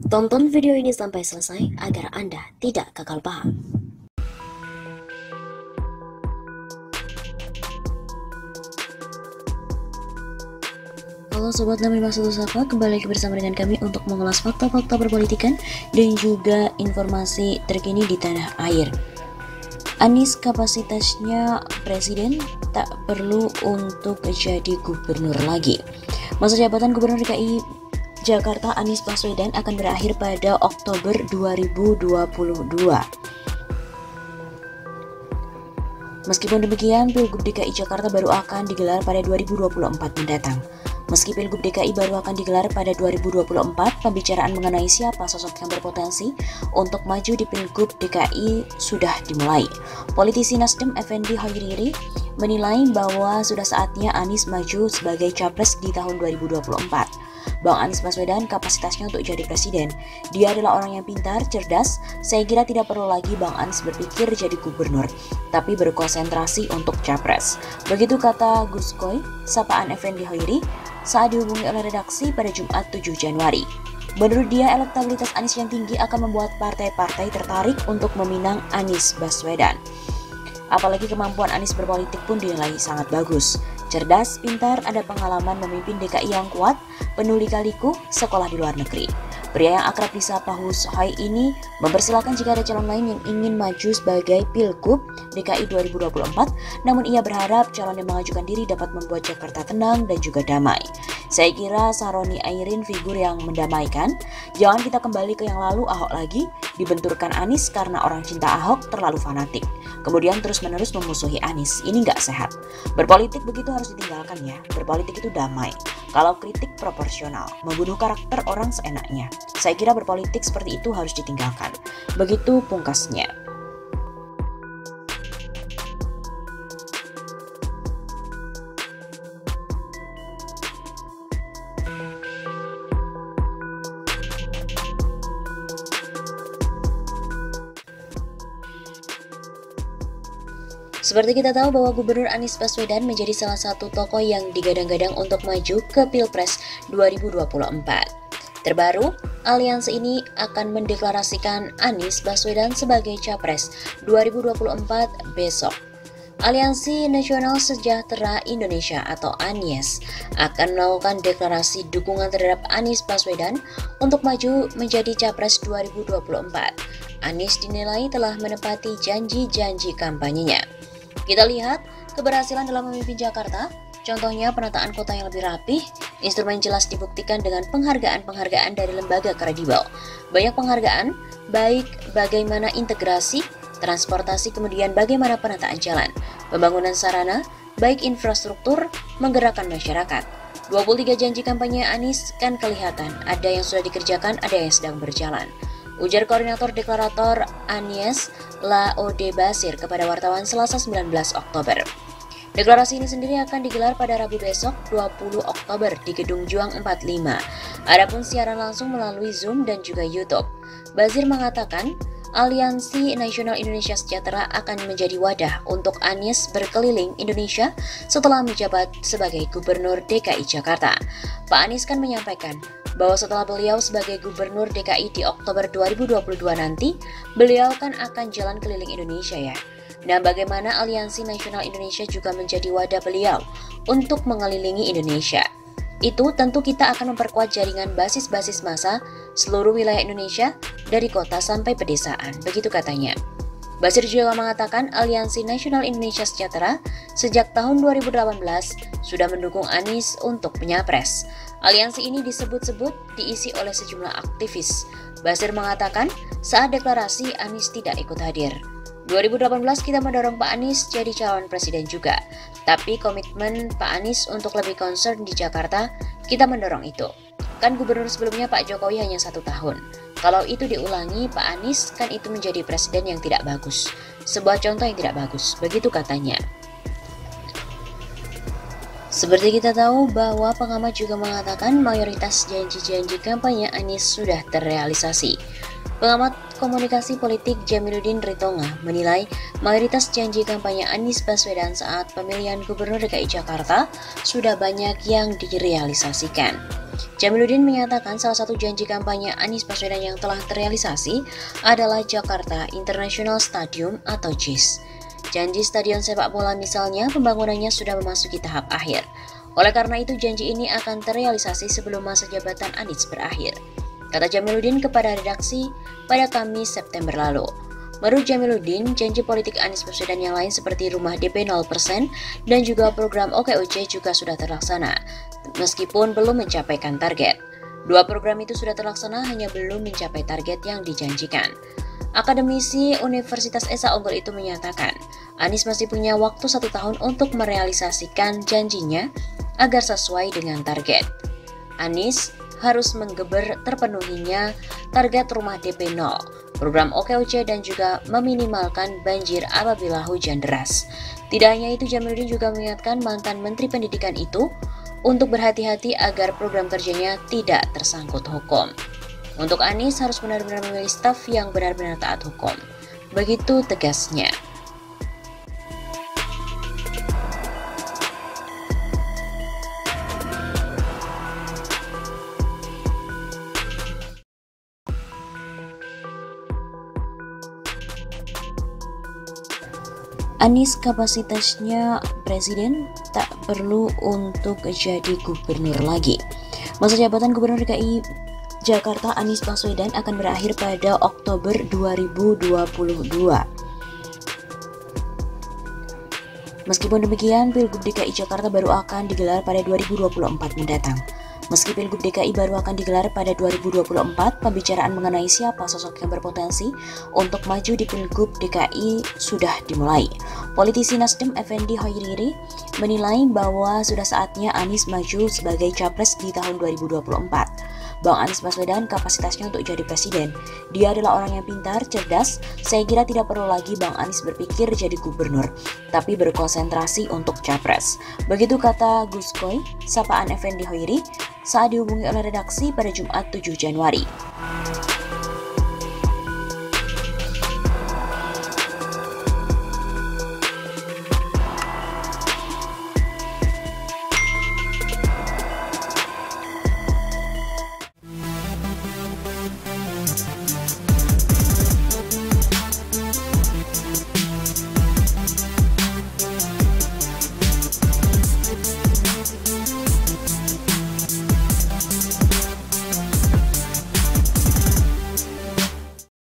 Tonton video ini sampai selesai agar Anda tidak gagal paham. Halo Sobat 651 Sapa, kembali lagi bersama dengan kami untuk mengulas fakta-fakta perpolitikan dan juga informasi terkini di tanah air. Anies kapasitasnya presiden, tak perlu untuk jadi gubernur lagi. Masa jabatan Gubernur DKI Jakarta Anies Baswedan akan berakhir pada Oktober 2022. Meskipun demikian, Pilgub DKI Jakarta baru akan digelar pada 2024 mendatang. Meski Pilgub DKI baru akan digelar pada 2024, pembicaraan mengenai siapa sosok yang berpotensi untuk maju di Pilgub DKI sudah dimulai. Politisi Nasdem Effendi Hoyriri menilai bahwa sudah saatnya Anies maju sebagai capres di tahun 2024. Bang Anies Baswedan kapasitasnya untuk jadi presiden. Dia adalah orang yang pintar, cerdas. Saya kira tidak perlu lagi Bang Anies berpikir jadi gubernur, tapi berkonsentrasi untuk capres. Begitu kata Gus Coy, sapaan Effendi Hoyriri saat dihubungi oleh redaksi pada Jumat 7 Januari. Menurut dia, elektabilitas Anies yang tinggi akan membuat partai-partai tertarik untuk meminang Anies Baswedan. Apalagi kemampuan Anies berpolitik pun dinilai sangat bagus. Cerdas, pintar, ada pengalaman memimpin DKI yang kuat, penuh lika-liku, sekolah di luar negeri. Pria yang akrab disapa Hus Hai ini mempersilahkan jika ada calon lain yang ingin maju sebagai Pilgub DKI 2024, namun ia berharap calon yang mengajukan diri dapat membuat Jakarta tenang dan juga damai. Saya kira Saroni Airin figur yang mendamaikan. Jangan kita kembali ke yang lalu, Ahok lagi, dibenturkan Anies karena orang cinta Ahok terlalu fanatik. Kemudian terus-menerus memusuhi Anies, ini nggak sehat. Berpolitik begitu harus ditinggalkan ya, berpolitik itu damai. Kalau kritik proporsional, membunuh karakter orang seenaknya. Saya kira berpolitik seperti itu harus ditinggalkan. Begitu pungkasnya. Seperti kita tahu bahwa Gubernur Anies Baswedan menjadi salah satu tokoh yang digadang-gadang untuk maju ke Pilpres 2024. Terbaru, aliansi ini akan mendeklarasikan Anies Baswedan sebagai Capres 2024 besok. Aliansi Nasional Sejahtera Indonesia atau ANIES akan melakukan deklarasi dukungan terhadap Anies Baswedan untuk maju menjadi Capres 2024. Anies dinilai telah menepati janji-janji kampanyenya. Kita lihat keberhasilan dalam memimpin Jakarta, contohnya penataan kota yang lebih rapih, instrumen jelas dibuktikan dengan penghargaan-penghargaan dari lembaga kredibel. Banyak penghargaan, baik bagaimana integrasi, transportasi, kemudian bagaimana penataan jalan, pembangunan sarana, baik infrastruktur, menggerakkan masyarakat. 23 janji kampanye Anies kan kelihatan, ada yang sudah dikerjakan, ada yang sedang berjalan. Ujar Koordinator Deklarator Anies Laode Basir kepada wartawan Selasa 19 Oktober. Deklarasi ini sendiri akan digelar pada Rabu besok 20 Oktober di Gedung Juang 45. Adapun siaran langsung melalui Zoom dan juga YouTube. Basir mengatakan, Aliansi Nasional Indonesia Sejahtera akan menjadi wadah untuk Anies berkeliling Indonesia setelah menjabat sebagai Gubernur DKI Jakarta. Pak Anies kan menyampaikan bahwa setelah beliau sebagai Gubernur DKI di Oktober 2022 nanti, beliau kan akan jalan keliling Indonesia ya. Nah, bagaimana Aliansi Nasional Indonesia juga menjadi wadah beliau untuk mengelilingi Indonesia. Itu tentu kita akan memperkuat jaringan basis-basis massa seluruh wilayah Indonesia dari kota sampai pedesaan, begitu katanya. Basir juga mengatakan Aliansi Nasional Indonesia Sejahtera sejak tahun 2018 sudah mendukung Anies untuk menyapres. Aliansi ini disebut-sebut diisi oleh sejumlah aktivis. Basir mengatakan saat deklarasi Anies tidak ikut hadir. 2018 kita mendorong Pak Anies jadi calon presiden juga. Tapi komitmen Pak Anies untuk lebih concern di Jakarta, kita mendorong itu. Kan gubernur sebelumnya Pak Jokowi hanya 1 tahun. Kalau itu diulangi Pak Anies, kan itu menjadi presiden yang tidak bagus. Sebuah contoh yang tidak bagus, begitu katanya. Seperti kita tahu bahwa pengamat juga mengatakan mayoritas janji-janji kampanye Anies sudah terrealisasi. Pengamat Komunikasi Politik Jamiluddin Ritonga menilai mayoritas janji kampanye Anies Baswedan saat pemilihan Gubernur DKI Jakarta sudah banyak yang direalisasikan. Jamiluddin menyatakan salah satu janji kampanye Anies Baswedan yang telah terrealisasi adalah Jakarta International Stadium atau JIS. Janji stadion sepak bola misalnya pembangunannya sudah memasuki tahap akhir. Oleh karena itu janji ini akan terrealisasi sebelum masa jabatan Anies berakhir, kata Jamiluddin kepada redaksi pada Kamis September lalu. Menurut Jamiluddin, janji politik Anies Baswedan yang lain seperti rumah DP 0% dan juga program OKOC juga sudah terlaksana, meskipun belum mencapaikan target. Dua program itu sudah terlaksana, hanya belum mencapai target yang dijanjikan. Akademisi Universitas Esa Unggul itu menyatakan, Anies masih punya waktu 1 tahun untuk merealisasikan janjinya agar sesuai dengan target. Anies harus menggeber terpenuhinya target rumah DP 0, program OKOC dan juga meminimalkan banjir apabila hujan deras. Tidak hanya itu, Jamiluddin juga mengingatkan mantan Menteri Pendidikan itu untuk berhati-hati agar program kerjanya tidak tersangkut hukum. Untuk Anies harus benar-benar memilih staf yang benar-benar taat hukum. Begitu tegasnya. Anies kapasitasnya presiden tak perlu untuk jadi gubernur lagi. Masa jabatan Gubernur DKI Jakarta Anies Baswedan akan berakhir pada Oktober 2022. Meskipun demikian, Pilgub DKI Jakarta baru akan digelar pada 2024 mendatang. Meski Pilgub DKI baru akan digelar pada 2024, pembicaraan mengenai siapa sosok yang berpotensi untuk maju di Pilgub DKI sudah dimulai. Politisi Nasdem Effendi Hoyriri menilai bahwa sudah saatnya Anies maju sebagai capres di tahun 2024. Bang Anies Baswedan kapasitasnya untuk jadi presiden. Dia adalah orang yang pintar, cerdas. Saya kira tidak perlu lagi Bang Anies berpikir jadi gubernur, tapi berkonsentrasi untuk capres. Begitu kata Gus Koy, sapaan Effendi Hoyriri saat dihubungi oleh redaksi pada Jumat 7 Januari.